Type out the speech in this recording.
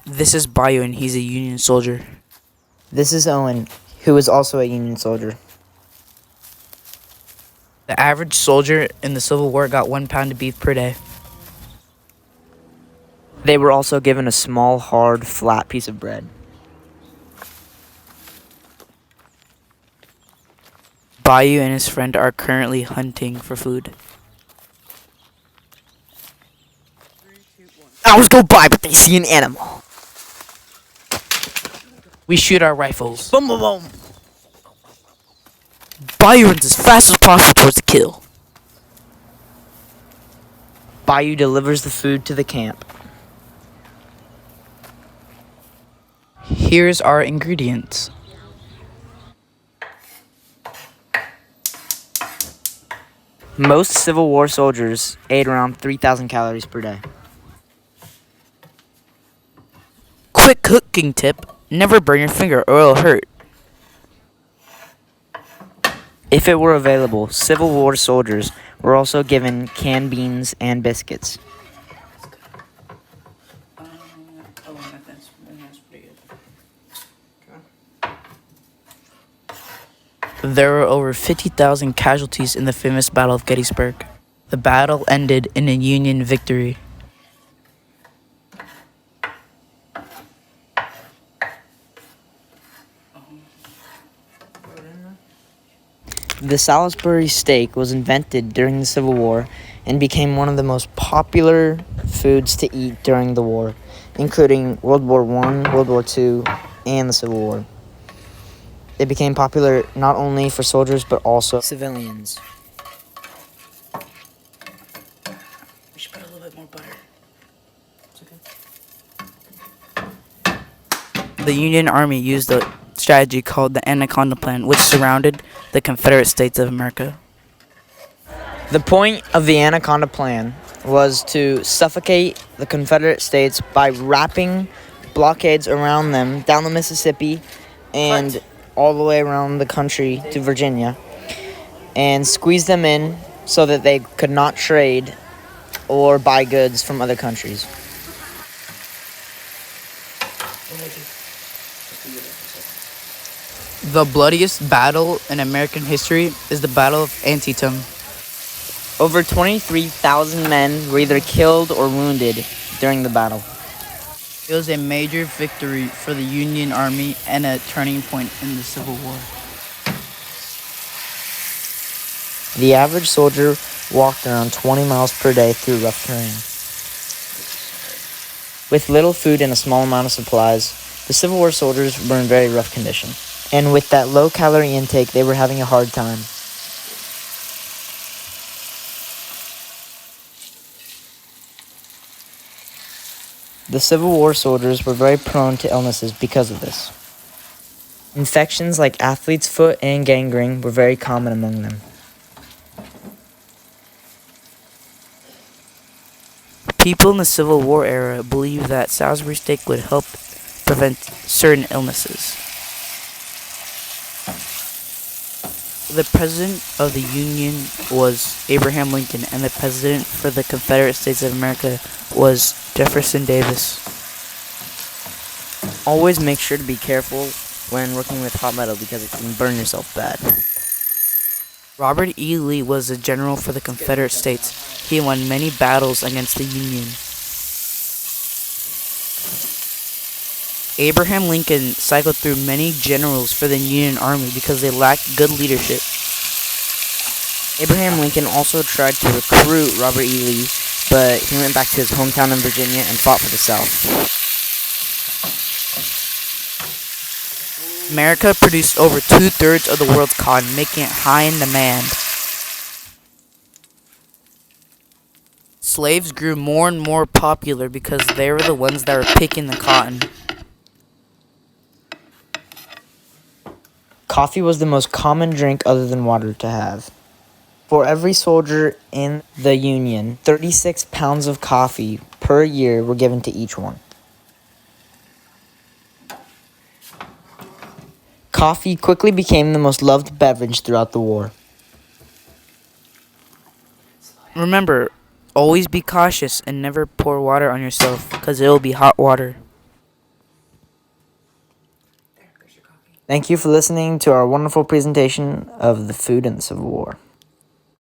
This is Bayou, and he's a Union soldier. This is Owen, who is also a Union soldier. The average soldier in the Civil War got 1 pound of beef per day. They were also given a small, hard, flat piece of bread. Bayou and his friend are currently hunting for food. Owls go by, but they see an animal. We shoot our rifles. Boom, boom, boom. Bayou runs as fast as possible towards the kill. Bayou delivers the food to the camp. Here's our ingredients. Most Civil War soldiers ate around 3,000 calories per day. Quick cooking tip: never burn your finger or it'll hurt. If it were available, Civil War soldiers were also given canned beans and biscuits. There were over 50,000 casualties in the famous Battle of Gettysburg. The battle ended in a Union victory. The Salisbury steak was invented during the Civil War and became one of the most popular foods to eat during the war, including World War I, World War II, and the Civil War. It became popular not only for soldiers but also civilians. We should put a little bit more butter. The Union Army used a strategy called the Anaconda Plan, which surrounded the Confederate States of America. The point of the Anaconda Plan was to suffocate the Confederate States by wrapping blockades around them down the Mississippi and all the way around the country to Virginia, and squeeze them in so that they could not trade or buy goods from other countries. The bloodiest battle in American history is the Battle of Antietam. Over 23,000 men were either killed or wounded during the battle. It was a major victory for the Union Army and a turning point in the Civil War. The average soldier walked around 20 miles per day through rough terrain. With little food and a small amount of supplies, the Civil War soldiers were in very rough condition. And with that low-calorie intake, they were having a hard time. The Civil War soldiers were very prone to illnesses because of this. Infections like athlete's foot and gangrene were very common among them. People in the Civil War era believed that Salisbury steak would help prevent certain illnesses. The president of the Union was Abraham Lincoln, and the president for the Confederate States of America was Jefferson Davis. Always make sure to be careful when working with hot metal because it can burn yourself bad. Robert E. Lee was a general for the Confederate States. He won many battles against the Union. Abraham Lincoln cycled through many generals for the Union Army because they lacked good leadership. Abraham Lincoln also tried to recruit Robert E. Lee, but he went back to his hometown in Virginia and fought for the South. America produced over 2/3 of the world's cotton, making it high in demand. Slaves grew more and more popular because they were the ones that were picking the cotton. Coffee was the most common drink other than water to have. For every soldier in the Union, 36 pounds of coffee per year were given to each one. Coffee quickly became the most loved beverage throughout the war. Remember, always be cautious and never pour water on yourself because it will be hot water. Thank you for listening to our wonderful presentation of the food in the Civil War.